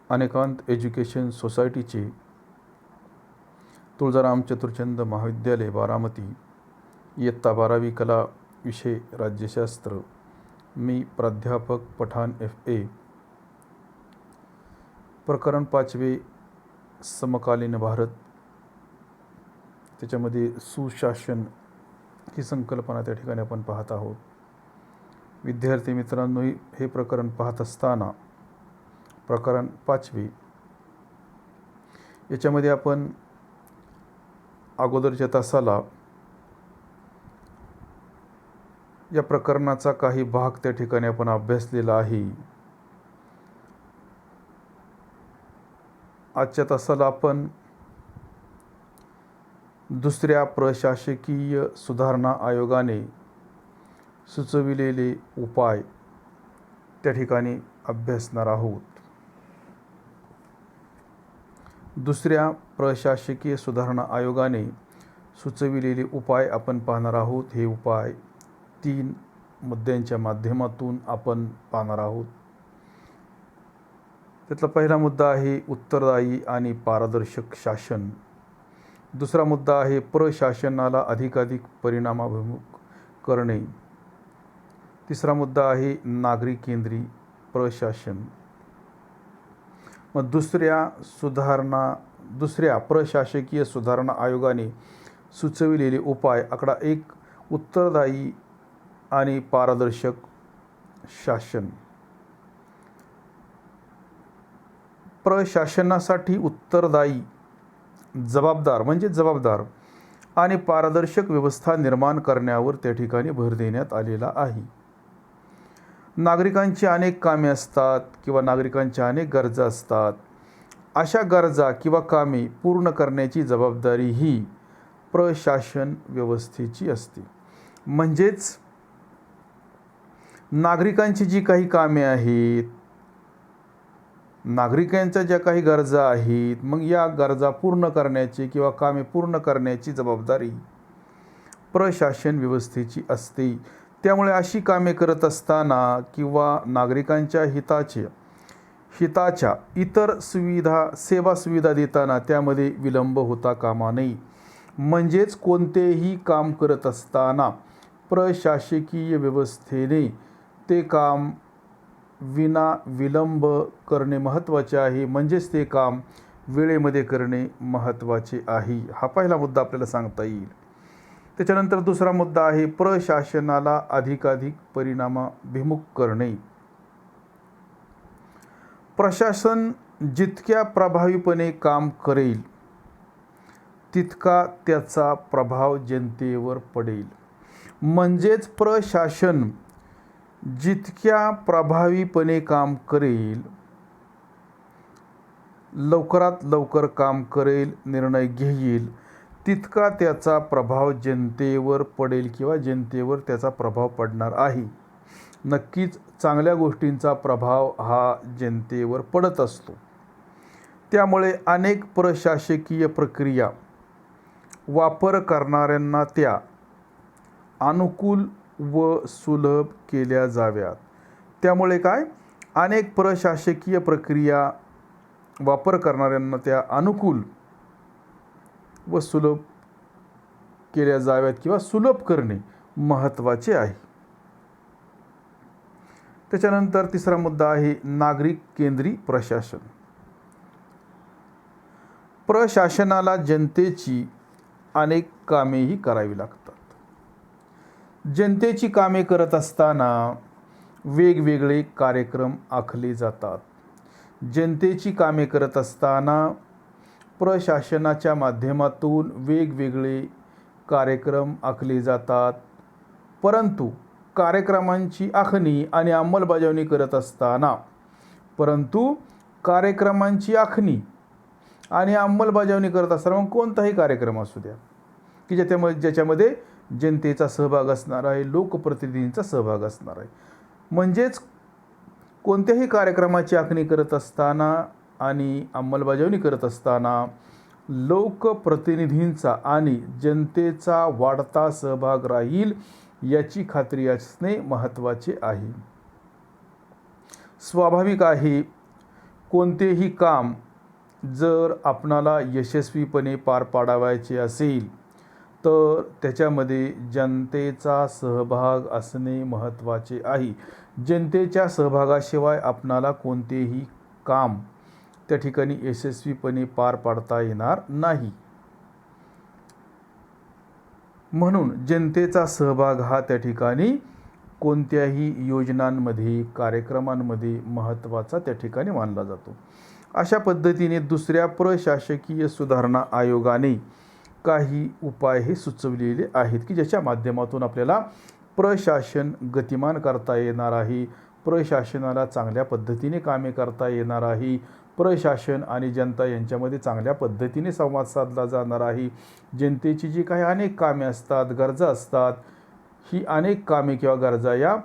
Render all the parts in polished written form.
अनेकांत education सोसायटीचे तुळजाराम चतुरचंद महाविद्यालय बारामती इयत्ता 12वी कला विषय राज्यशास्त्र. मी प्राध्यापक पठाण FA. प्रकरण 5वे समकालीन भारत. त्याच्यामध्ये सुशासन ही संकल्पना त्या ठिकाणी आपण पाहत आहोत. विद्यार्थी मित्रांनो, हे प्रकरण पाहत असताना प्रकरण 5वे याच्यामध्ये आपण अगोदरच्या तासाला या प्रकरणाचा काही भाग त्या ठिकाणी आपण अभ्यासलेला आहे. आजच्या तासाला आपण दुसऱ्या प्रशासकीय सुधारणा आयोगाने सुचविलेले उपाय त्या ठिकाणी अभ्यासणार आहोत. दुसऱ्या प्रशासकीय सुधारणा आयोगाने सुचविलेले उपाय आपण पाहणार आहोत. हे उपाय 3 मुद्द्यांच्या माध्यमातून आपण पाहणार आहोत. त्यातला पहिला मुद्दा आहे उत्तरदायी आणि पारदर्शक शासन. दुसरा मुद्दा आहे प्रशासनाला अधिकाधिक परिणामाभिमुख करणे. तिसरा मुद्दा आहे नागरिक केंद्री प्रशासन. मग दुसऱ्या प्रशासकीय सुधारणा आयोगाने सुचविलेले उपाय आकडा 1 उत्तरदायी आणि पारदर्शक शासन. प्रशासनासाठी उत्तरदायी जबाबदार आणि पारदर्शक व्यवस्था निर्माण करण्यावर त्या ठिकाणी भर देण्यात आलेला आहे. नागरिकांची अनेक कामे असतात किंवा नागरिकांच्या अनेक गरजा असतात. अशा गरजा किंवा कामे पूर्ण करण्याची जबाबदारी ही प्रशासन व्यवस्थेची असते. म्हणजेच नागरिकांची जी काही कामे आहेत, नागरिकांच्या ज्या काही गरजा आहेत, मग या गरजा पूर्ण करण्याची किंवा कामे पूर्ण करण्याची जबाबदारी प्रशासन व्यवस्थेची असते. त्यामुळे अशी कामे करत असताना किंवा नागरिकांच्या हिताच्या इतर सेवा सुविधा देताना त्यामध्ये विलंब होता कामा नये. म्हणजेच कोणतेही काम करत असताना प्रशासकीय व्यवस्थेने ते काम विना विलंब करणे महत्त्वाचे आहे. म्हणजेच ते काम वेळेमध्ये करणे महत्त्वाचे आहे. हा पहिला मुद्दा आपल्याला सांगता येईल. त्याच्यानंतर दुसरा मुद्दा आहे प्रशासनाला अधिकाधिक परिणामाभिमुख करणे. प्रशासन जितक्या प्रभावीपणे काम करेल तितका त्याचा प्रभाव जनतेवर पडेल. म्हणजेच प्रशासन जितक्या प्रभावीपणे काम करेल, लवकरात लवकर काम करेल, निर्णय घेईल, तितका त्याचा प्रभाव जनतेवर पडेल किंवा जनतेवर त्याचा प्रभाव पडणार आहे. नक्कीच चांगल्या गोष्टींचा प्रभाव हा जनतेवर पडत असतो. त्यामुळे अनेक प्रशासकीय प्रक्रिया वापर करणाऱ्यांना त्या अनुकूल व सुलभ केल्या जाव्यात. त्यामुळे अनेक प्रशासकीय प्रक्रिया वापर करणाऱ्यांना त्या अनुकूल व सुलभ केल्या जाव्यात किंवा सुलभ करणे महत्त्वाचे आहे. त्याच्यानंतर तिसरा मुद्दा आहे नागरिक केंद्री प्रशासन. प्रशासनाला जनतेची अनेक कामेही करावी लागतात. जनतेची कामे करत असताना वेगवेगळे कार्यक्रम आखले जातात. जनतेची कामे करत असताना प्रशासनाच्या माध्यमातून वेगवेगळे कार्यक्रम आखले जातात. परंतु कार्यक्रमांची आखणी आणि अंमलबजावणी करत असताना मग कोणताही कार्यक्रम असू द्या की ज्याच्यामध्ये जनतेचा सहभाग असणार आहे, लोकप्रतिनिधींचा सहभाग असणार आहे. म्हणजेच कोणत्याही कार्यक्रमाची आखणी करत असताना आणि अंमलबजावणी करत असताना लोकप्रतिनिधींचा आणि जनतेचा वाढता सहभाग राहील याची खात्री असणे महत्त्वाचे आहे. स्वाभाविक आहे कोणतेही काम जर आपणाला यशस्वीपणे पार पाडावायचे असेल तर त्याच्यामध्ये जनतेचा सहभाग असणे महत्त्वाचे आहे. जनतेच्या सहभागाशिवाय आपणाला कोणतेही काम त्या ठिकाणी यशस्वीपणे पार पाडता येणार नाही. म्हणून जनतेचा सहभाग हा त्या ठिकाणी कोणत्याही योजनांमध्ये, कार्यक्रमांमध्ये महत्त्वाचा त्या ठिकाणी मानला जातो. अशा पद्धतीने दुसऱ्या प्रशासकीय सुधारणा आयोगाने काही उपाय हे सुचवलेले आहेत की ज्याच्या माध्यमातून आपल्याला प्रशासन गतिमान करता येणार आहे, प्रशासनाला चांगल्या पद्धतीने कामे करता येणार आहे, प्रशासन आणि जनता यांच्यामध्ये चांगल्या पद्धतीने संवाद साधला जाणार आहे. जनतेची जी काही अनेक कामे असतात, गरजा असतात, ही अनेक कामे किंवा गरजा या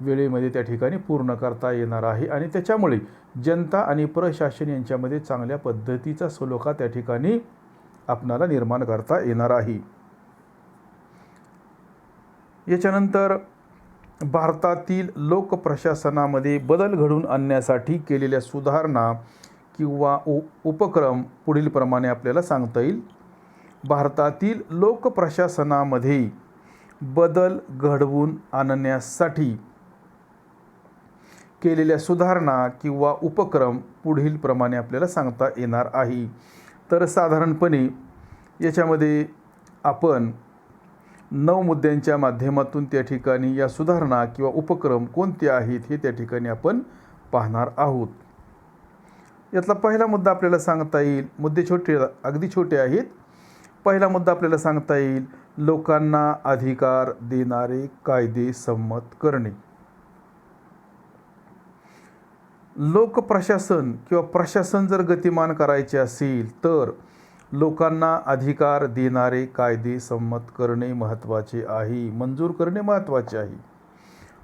वेळेमध्ये त्या ठिकाणी पूर्ण करता येणार आहे आणि त्याच्यामुळे जनता आणि प्रशासन यांच्यामध्ये चांगल्या पद्धतीचा सलोखा त्या ठिकाणी आपणाला निर्माण करता येणार आहे. याच्यानंतर भारतातील लोकप्रशासनामध्ये बदल घडवून आणण्यासाठी केलेल्या सुधारणा किंवा उपक्रम पुढील प्रमाणे आपल्याला सांगता येईल. भारतातील लोकप्रशासनामध्ये बदल घडवून आणण्यासाठी केलेल्या सुधारणा किंवा उपक्रम पुढील प्रमाणे आपल्याला सांगता येणार आहे. तर साधारणपणे याच्यामध्ये आपण 9 मुद्द्यांच्या माध्यमातून त्या ठिकाणी या सुधारणा किंवा उपक्रम कोणते आहेत हे त्या ठिकाणी आपण पाहणार आहोत. यातला पहिला मुद्दा आपल्याला सांगता येईल, मुद्दे अगदी छोटे आहेत. पहिला मुद्दा आपल्याला सांगता येईल, लोकांना अधिकार देणारे कायदे संमत करणे. लोकप्रशासन किंवा प्रशासन जर गतिमान करायचे असेल तर लोकांना अधिकार देणारे कायदे संमत करणे महत्त्वाचे आहे, मंजूर करणे महत्त्वाचे आहे.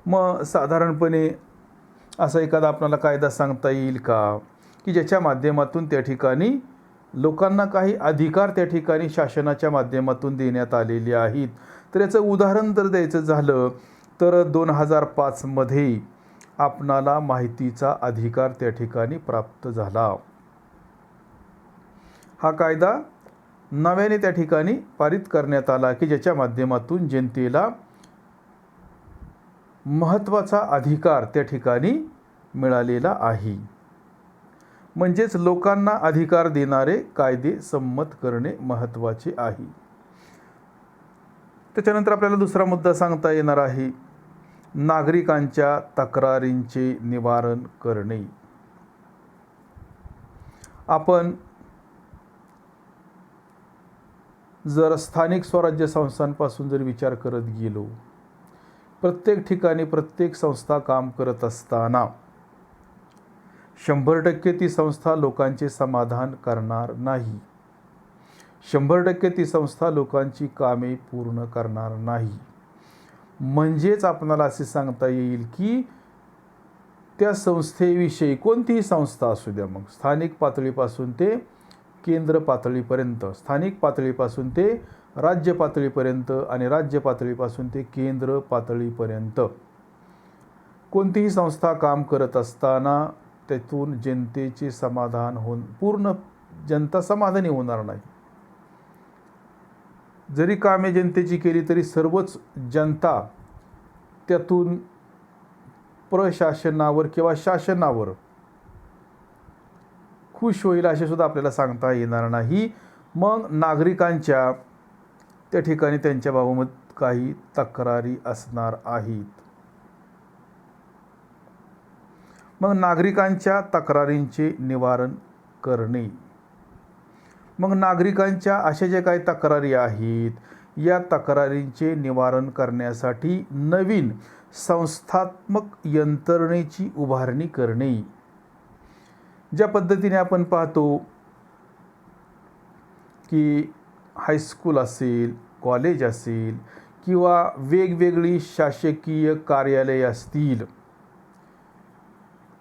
मग साधारणपणे असा एखादा आपल्याला कायदा सांगता येईल का की ज्याच्या माध्यमातून त्या ठिकाणी लोकांना काही अधिकार त्या ठिकाणी शासनाच्या माध्यमातून देण्यात आलेले आहेत. तर याचं उदाहरण जर द्यायचं झालं तर 2005 मध्ये आपणाला माहितीचा अधिकार त्या ठिकाणी प्राप्त झाला. हा कायदा नव्याने त्या ठिकाणी पारित करण्यात आला की ज्याच्या माध्यमातून जनतेला महत्त्वाचा अधिकार त्या ठिकाणी मिळालेला आहे. म्हणजेच लोकांना अधिकार देणारे कायदे संमत करणे महत्त्वाचे आहे. त्याच्यानंतर आपल्याला दुसरा मुद्दा सांगता येणार आहे, नागरिकांच्या तक्रारींचे निवारण करणे. आपण जर स्थानिक स्वराज्य संस्थांपासून जर विचार करत गेलो, प्रत्येक ठिकाणी प्रत्येक संस्था काम करत असताना 100% ती संस्था लोकांचे समाधान करणार नाही. 100% ती संस्था लोकांची कामे पूर्ण करणार नाही. म्हणजेच आपणाला असे सांगता येईल की त्या संस्थेविषयी, कोणतीही संस्था असू द्या, मग स्थानिक पातळीपासून ते केंद्र पातळीपर्यंत, स्थानिक पातळीपासून ते राज्य पातळीपर्यंत आणि राज्य पातळीपासून ते केंद्र पातळीपर्यंत कोणतीही संस्था काम करत असताना त्यातून जनतेचे समाधान पूर्ण जनता समाधानी होणार नाही. जरी कामे जनतेची केली तरी सर्वच जनता त्यातून प्रशासनावर किंवा शासनावर खुश होईल असे सुद्धा आपल्याला सांगता येणार नाही. मग नागरिकांच्या त्या ठिकाणी त्यांच्याबाबत काही तक्रारी असणार आहेत. मग नागरिकांच्या तक्रारींचे निवारण करणे. मग नागरिकांच्या अशा ज्या काही तक्रारी आहेत, या तक्रारींचे निवारण करण्यासाठी नवीन संस्थात्मक यंत्रणेची उभारणी करणे. ज्या पद्धतीने आपण पाहतो की हायस्कूल असेल, कॉलेज असेल किंवा वेगवेगळी शासकीय कार्यालये असतील,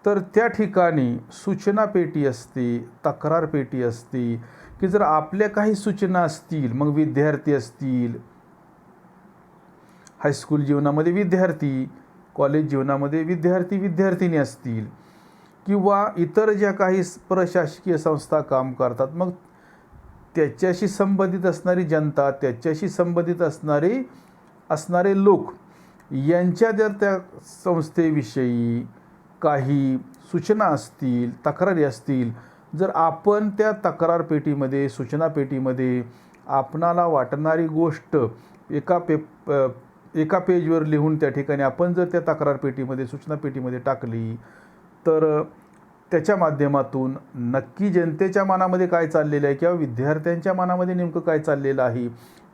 तर त्या ठिकाणी सूचना पेटी असते, तक्रार पेटी असते की जर आपल्या काही सूचना असतील, मग विद्यार्थी असतील, हायस्कूल जीवनामध्ये विद्यार्थी, कॉलेज जीवनामध्ये विद्यार्थी विद्यार्थिनी असतील, किंवा इतर ज्या काही प्रशासकीय संस्था काम करतात, मग त्याच्याशी संबंधित असणारी जनता, त्याच्याशी संबंधित असणारे लोक यांच्या जर त्या संस्थेविषयी काही सूचना असतील, तक्रारी असतील, जर आपण त्या तक्रार पेटीमध्ये, सूचना पेटीमध्ये आपणाला वाटणारी गोष्ट एका पेजवर लिहून त्या ठिकाणी आपण जर त्या तक्रार पेटीमध्ये, सूचना पेटीमध्ये टाकली, तर त्याच्या माध्यमातून नक्की जनतेच्या मनामध्ये काय चाललेलं आहे किंवा विद्यार्थ्यांच्या मनामध्ये नेमकं काय चाललेलं आहे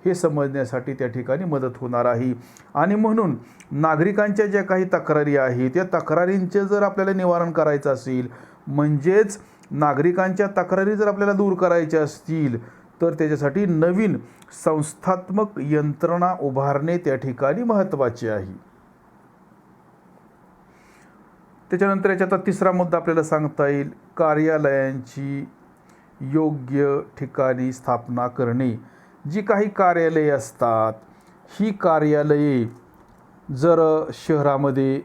हे समजण्यासाठी त्या ठिकाणी मदत होणार आहे. आणि म्हणून नागरिकांच्या ज्या काही तक्रारी आहेत, या तक्रारींचे जर आपल्याला निवारण करायचं असेल, म्हणजेच नागरिकांच्या तक्रारी जर आपल्याला दूर करायच्या असतील, तर त्याच्यासाठी नवीन संस्थात्मक यंत्रणा उभारणे त्या ठिकाणी महत्त्वाचे आहे. त्याच्यानंतर याच्यात तिसरा मुद्दा आपल्याला सांगता येईल, कार्यालयांची योग्य ठिकाणी स्थापना करणे. जी काही कार्यालये असतात, ही कार्यालये जर शहरामध्ये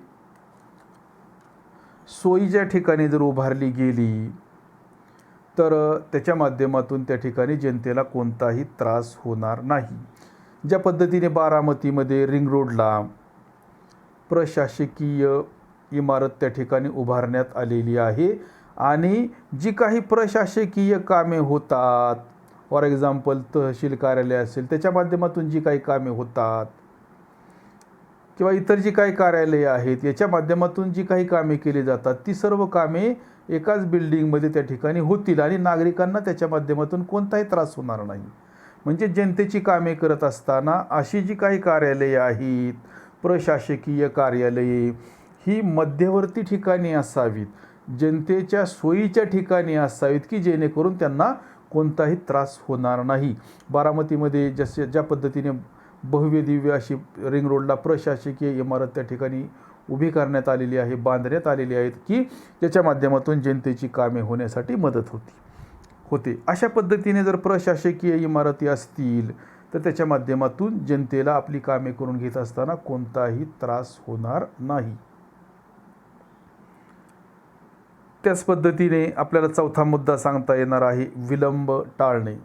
सोयीच्या ठिकाणी जर उभारली गेली, तर त्याच्या माध्यमातून त्या ठिकाणी जनतेला कोणताही त्रास होणार नाही. ज्या पद्धतीने बारामतीमध्ये रिंग रोडला प्रशासकीय इमारत त्या ठिकाणी उभारण्यात आलेली आहे आणि जी काही प्रशासकीय कामे होतात, फॉर एक्झाम्पल तहसील कार्यालय असेल, त्याच्या माध्यमातून जी काही कामे होतात किंवा इतर जी काही कार्यालये आहेत, याच्या माध्यमातून जी काही कामे केली जातात, ती सर्व कामे एकाच बिल्डिंगमध्ये त्या ठिकाणी होतील आणि नागरिकांना त्याच्या माध्यमातून कोणताही त्रास होणार नाही. म्हणजे जनतेची कामे करत असताना अशी जी काही कार्यालये आहेत, प्रशासकीय कार्यालये, ही मध्यवर्ती ठिकाणी असावीत, जनतेच्या सोयीच्या ठिकाणी असावीत, की जेणेकरून त्यांना कोणताही त्रास होणार नाही. बारामतीमध्ये ज्या पद्धतीने भव्य दिव्य अशी रिंग रोडला प्रशासकीय इमारत त्या ठिकाणी उभी करण्यात आलेली आहे, बांधण्यात आलेली आहेत, की ज्याच्या माध्यमातून जनतेची कामे होण्यासाठी मदत होते. अशा पद्धतीने जर प्रशासकीय इमारती असतील, तर त्याच्या माध्यमातून जनतेला आपली कामे करून घेत असताना कोणताही त्रास होणार नाही. त्याच पद्धतीने आपल्याला चौथा मुद्दा सांगता येणार आहे, विलंब टाळणे.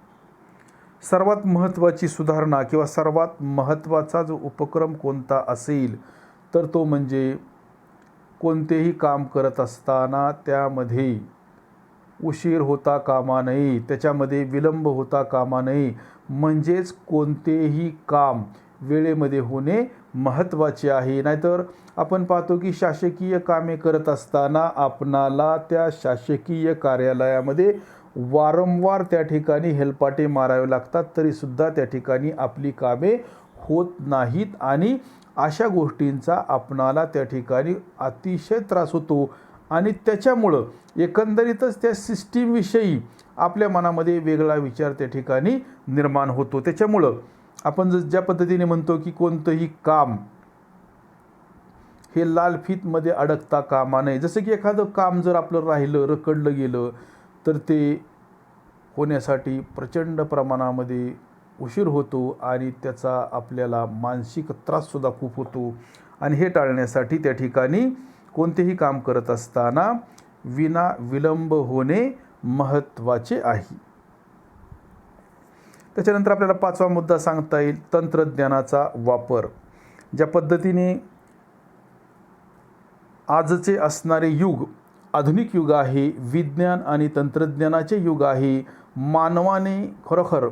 सर्वात महत्त्वाची सुधारणा किंवा सर्वात महत्त्वाचा जो उपक्रम कोणता असेल, तर तो म्हणजे कोणतेही काम करत असताना त्यामध्ये उशीर होता कामा नये, त्याच्यामध्ये विलंब होता कामा नये. म्हणजेच कोणतेही काम वेळेमध्ये होणे महत्त्वाचे आहे. नाहीतर आपण पाहतो की शासकीय कामे करत असताना आपणाला त्या शासकीय कार्यालयामध्ये वारंवार त्या ठिकाणी हेलपाटे मारावे लागतात, तरीसुद्धा त्या ठिकाणी आपली कामे होत नाहीत आणि अशा गोष्टींचा आपणाला त्या ठिकाणी अतिशय त्रास होतो आणि त्याच्यामुळं एकंदरीतच त्या सिस्टीमविषयी आपल्या मनामध्ये वेगळा विचार त्या ठिकाणी निर्माण होतो. त्याच्यामुळं आपण ज्या पद्धतीने म्हणतो की कोणतंही काम हे लालफितमध्ये अडकता कामा नये. जसं की एखादं काम जर आपलं राहिलं, रखडलं गेलं, तर ते होण्यासाठी प्रचंड प्रमाणामध्ये उशीर होतो आणि त्याचा आपल्याला मानसिक त्राससुद्धा खूप होतो. आणि हे टाळण्यासाठी त्या ठिकाणी कोणतेही काम करत असताना विना विलंब होणे महत्त्वाचे आहे. त्याच्यानंतर आपल्याला पाचवा मुद्दा सांगता येईल, तंत्रज्ञानाचा वापर. ज्या पद्धतीने आजचे असणारे युग आधुनिक युग आहे, विज्ञान आणि तंत्रज्ञानाचे युग आहे. मानवाने खरोखर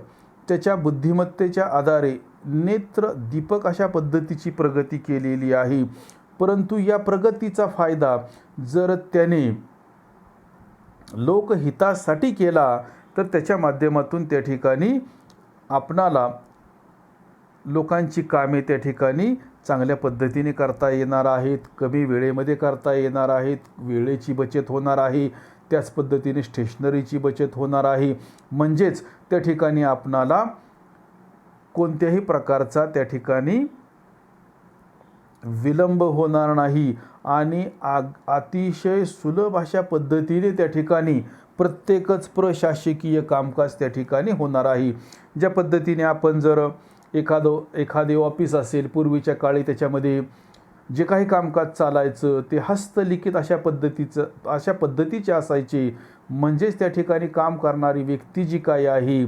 त्याच्या बुद्धिमत्तेच्या आधारे नेत्र दीपक अशा पद्धतीची प्रगती केलेली आहे. परंतु या प्रगतीचा फायदा जर त्याने लोकहितासाठी केला, तर त्याच्या माध्यमातून त्या ठिकाणी आपणाला लोकांची कामे त्या ठिकाणी चांगल्या पद्धतीने करता येणार आहेत, कमी वेळेमध्ये करता येणार आहेत, वेळेची बचत होणार आहे, त्याच पद्धतीने स्टेशनरीची बचत होणार आहे. म्हणजेच त्या ठिकाणी आपणाला कोणत्याही प्रकारचा त्या ठिकाणी विलंब होणार नाही आणि अतिशय सुलभ अशा पद्धतीने त्या ठिकाणी प्रत्येकच प्रशासकीय कामकाज त्या ठिकाणी होणार आहे. ज्या पद्धतीने आपण जर एखादे ऑफिस असेल, पूर्वीच्या काळी त्याच्यामध्ये जे काही कामकाज चालायचं ते हस्तलिखित अशा पद्धतीचे असायचे. म्हणजेच त्या ठिकाणी काम करणारी व्यक्ती जी काही आहे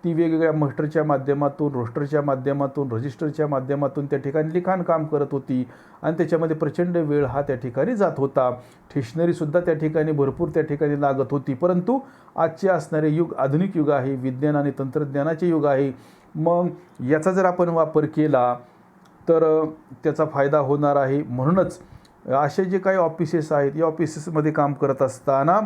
ती वेगवेगळ्या मस्टरच्या माध्यमातून, रोस्टरच्या माध्यमातून, रजिस्टरच्या माध्यमातून त्या ठिकाणी लिखाणकाम करत होती आणि त्याच्यामध्ये प्रचंड वेळ हा त्या ठिकाणी जात होता. स्टेशनरीसुद्धा त्या ठिकाणी भरपूर त्या ठिकाणी लागत होती. परंतु आजचे असणारे युग आधुनिक युग आहे, विज्ञान आणि तंत्रज्ञानाचे युग आहे. मग याचा जर आपण वापर केला तर त्याचा फायदा होणार आहे. म्हणूनच असे जे काही ऑफिसेस आहेत या ऑफिसेसमध्ये काम करत असताना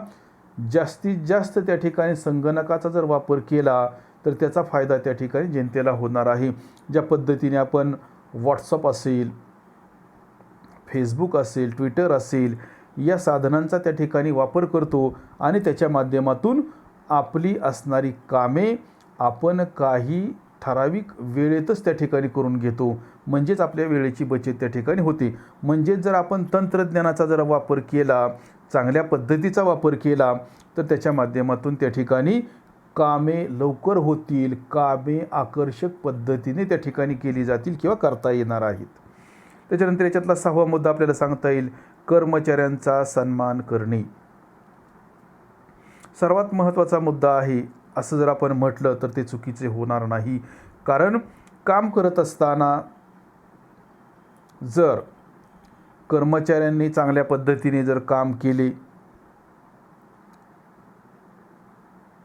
जास्तीत जास्त त्या ठिकाणी संगणकाचा जर वापर केला तर त्याचा फायदा त्या ठिकाणी जनतेला होणार आहे. ज्या पद्धतीने आपण व्हॉट्सअप असेल, फेसबुक असेल, ट्विटर असेल या साधनांचा त्या ठिकाणी वापर करतो आणि त्याच्या माध्यमातून आपली असणारी कामे आपण काही ठराविक वेळेतच त्या ठिकाणी करून घेतो. म्हणजेच आपल्या वेळेची बचत त्या ठिकाणी होते. म्हणजेच जर आपण तंत्रज्ञानाचा जर वापर केला, चांगल्या पद्धतीचा वापर केला तर त्याच्या माध्यमातून त्या ठिकाणी कामे लवकर होतील, कामे आकर्षक पद्धतीने त्या ठिकाणी केली जातील किंवा करता येणार आहेत. त्याच्यानंतर याच्यातला 6वा मुद्दा आपल्याला सांगता येईल कर्मचाऱ्यांचा सन्मान करणे. सर्वात महत्त्वाचा मुद्दा आहे असं जर आपण म्हटलं तर ते चुकीचे होणार नाही. कारण काम करत असताना जर कर्मचाऱ्यांनी चांगल्या पद्धतीने जर काम केले,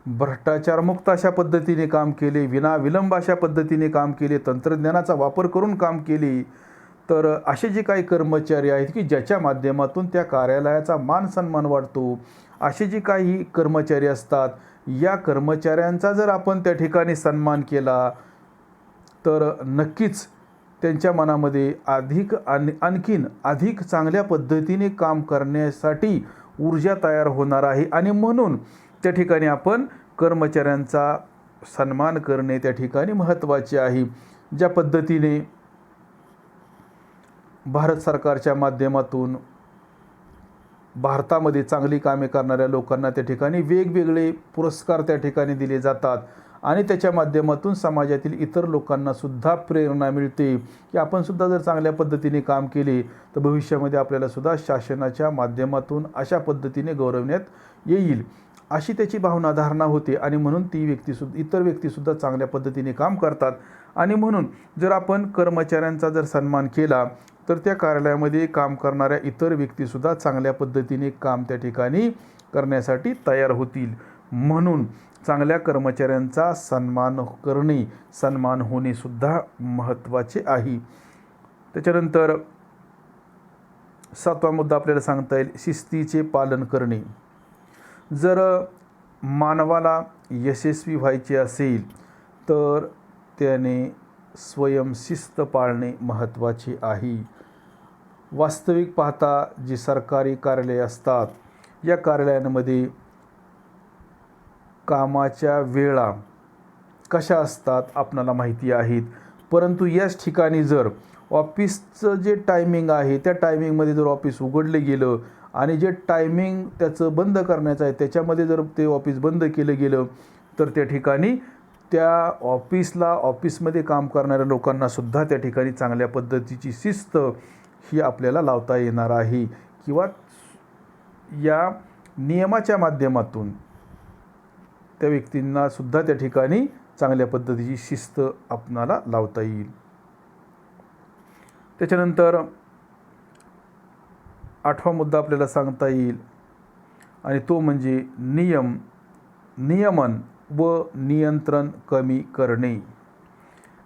भ्रष्टाचारमुक्त अशा पद्धतीने काम केले, विनाविलंब अशा पद्धतीने काम केले, तंत्रज्ञानाचा वापर करून काम केले, तर असे जे काही कर्मचारी आहेत की ज्याच्या माध्यमातून त्या कार्यालयाचा मान सन्मान वाढतो, असे जे काही कर्मचारी असतात या कर्मचाऱ्यांचा जर आपण त्या ठिकाणी सन्मान केला तर नक्कीच त्यांच्या मनामध्ये आणखीन अधिक चांगल्या पद्धतीने काम करण्यासाठी ऊर्जा तयार होणार आहे. आणि म्हणून त्या ठिकाणी आपण कर्मचाऱ्यांचा सन्मान करणे त्या ठिकाणी महत्त्वाचे आहे. ज्या पद्धतीने भारत सरकारच्या माध्यमातून भारतामध्ये चांगली कामे करणाऱ्या लोकांना त्या ठिकाणी वेगवेगळे पुरस्कार त्या ठिकाणी दिले जातात आणि त्याच्या माध्यमातून समाजातील इतर लोकांनासुद्धा प्रेरणा मिळते की आपणसुद्धा जर चांगल्या पद्धतीने काम केले तर भविष्यामध्ये आपल्यालासुद्धा शासनाच्या माध्यमातून अशा पद्धतीने गौरवण्यात येईल, अशी त्याची भावना धारणा होते. आणि म्हणून इतर व्यक्तीसुद्धा चांगल्या पद्धतीने काम करतात. आणि म्हणून जर आपण कर्मचाऱ्यांचा जर सन्मान केला तर त्या कार्यालयामध्ये काम करणाऱ्या इतर व्यक्तीसुद्धा चांगल्या पद्धतीने काम त्या ठिकाणी करण्यासाठी तयार होतील. म्हणून चांगल्या कर्मचाऱ्यांचा सन्मान करणे, सन्मान होणे सुद्धा महत्त्वाचे आहे. त्याच्यानंतर 7वा मुद्दा आपल्याला सांगता येईल शिस्तीचे पालन करणे. जर मानवाला यशस्वी व्हायचे असेल तर त्याने स्वयंशिस्त पाळणे महत्त्वाचे आहे. वास्तविक पाहता जी सरकारी कार्यालये असतात या कार्यालयांमध्ये कामाच्या वेळा कशा असतात आपणाला माहिती आहेत. परंतु याच ठिकाणी जर ऑफिसचं जे टायमिंग आहे त्या टायमिंगमध्ये जर ऑफिस उघडलं गेलं आणि जे टायमिंग त्याचं बंद करण्याचं आहे त्याच्यामध्ये जर ते ऑफिस बंद केलं गेलं तर त्या ठिकाणी त्या ऑफिसमध्ये काम करणाऱ्या लोकांनासुद्धा त्या ठिकाणी चांगल्या पद्धतीची शिस्त ही आपल्याला लावता येणार आहे किंवा या नियमाच्या माध्यमातून त्या व्यक्तींनासुद्धा त्या ठिकाणी चांगल्या पद्धतीची शिस्त आपणाला लावता येईल. त्याच्यानंतर 8वा मुद्दा आपल्याला सांगता येईल आणि तो म्हणजे नियमन व नियंत्रण कमी करणे.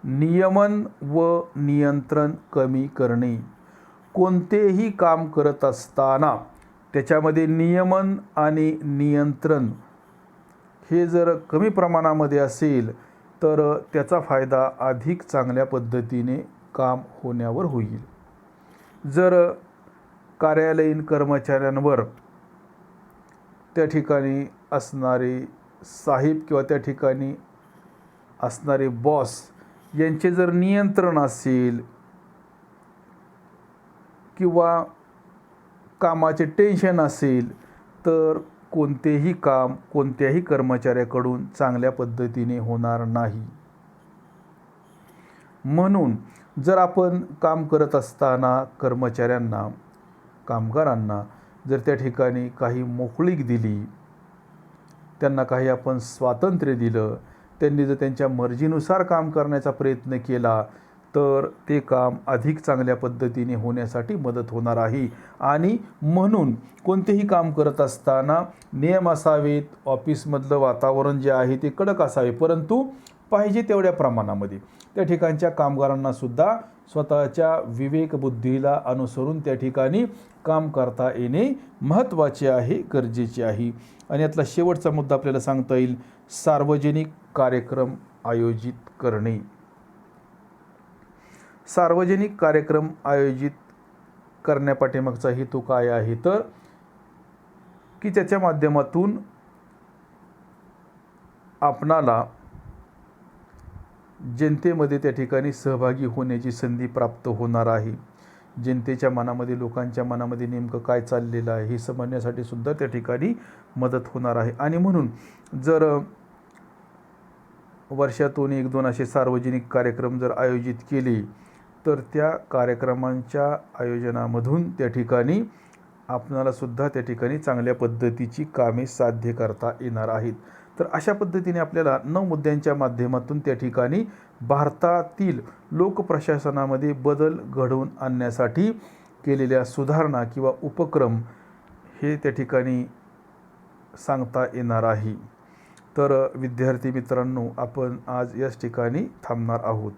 नियमन व नियंत्रण कमी करणे. कोणतेही काम करत असताना त्याच्यामध्ये नियमन आणि नियंत्रण हे जर कमी प्रमाणामध्ये असेल तर त्याचा फायदा अधिक चांगल्या पद्धतीने काम होण्यावर होईल. जर कार्यालयीन कर्मचाऱ्यांवर त्या ठिकाणी असणारे साहेब किंवा त्या ठिकाणी असणारे बॉस यांचे जर नियंत्रण असेल किंवा कामाचे टेन्शन असेल तर कोणतेही काम कोणत्याही कर्मचाऱ्याकडून चांगल्या पद्धतीने होणार नाही. म्हणून जर आपण काम करत असताना कर्मचाऱ्यांना, कामगारांना जर त्या ठिकाणी काही मोकळीक दिली, त्यांना काही आपण स्वातंत्र्य दिलं, त्यांनी जर त्यांच्या मर्जीनुसार काम करण्याचा प्रयत्न केला, तर ते काम अधिक चांगल्या पद्धतीने होण्यासाठी मदत होणार आहे. आणि म्हणून कोणतेही काम करत असताना नियम असावेत, ऑफिसमधलं वातावरण जे आहे ते कडक असावे, परंतु पाहिजे तेवढ्या प्रमाणामध्ये. त्या ठिकाणच्या कामगारांनासुद्धा स्वतःच्या विवेकबुद्धीला अनुसरून त्या ठिकाणी काम करता येणे महत्त्वाचे आहे, गरजेचे आहे. आणि यातला शेवटचा मुद्दा आपल्याला सांगता येईल, सार्वजनिक कार्यक्रम आयोजित करणे. सार्वजनिक कार्यक्रम आयोजित करण्यापाठीमागचा हेतू काय आहे, तर की त्याच्या माध्यमातून आपणाला जनतेमध्ये त्या ठिकाणी सहभागी होण्याची संधी प्राप्त होणार आहे. जनतेच्या मनामध्ये, लोकांच्या मनामध्ये नेमकं काय चाललेलं आहे हे समजण्यासाठी सुद्धा त्या ठिकाणी मदत होणार आहे. आणि म्हणून जर वर्षातून 1-2 असे सार्वजनिक कार्यक्रम जर आयोजित केले, तर त्या कार्यक्रमांच्या आयोजनामधून त्या ठिकाणी आपणाला सुद्धा त्या ठिकाणी चांगल्या पद्धतीची कामे साध्य करता येणार आहेत. तर अशा पद्धतीने आपल्याला 9 मुद्द्यांच्या माध्यमातून त्या ठिकाणी भारतातील लोकप्रशासनामध्ये बदल घडवून आणण्यासाठी केलेल्या सुधारणा किंवा उपक्रम हे त्या ठिकाणी सांगता येणार आहे. तर विद्यार्थी मित्रांनो, आपण आज याच ठिकाणी थांबणार आहोत.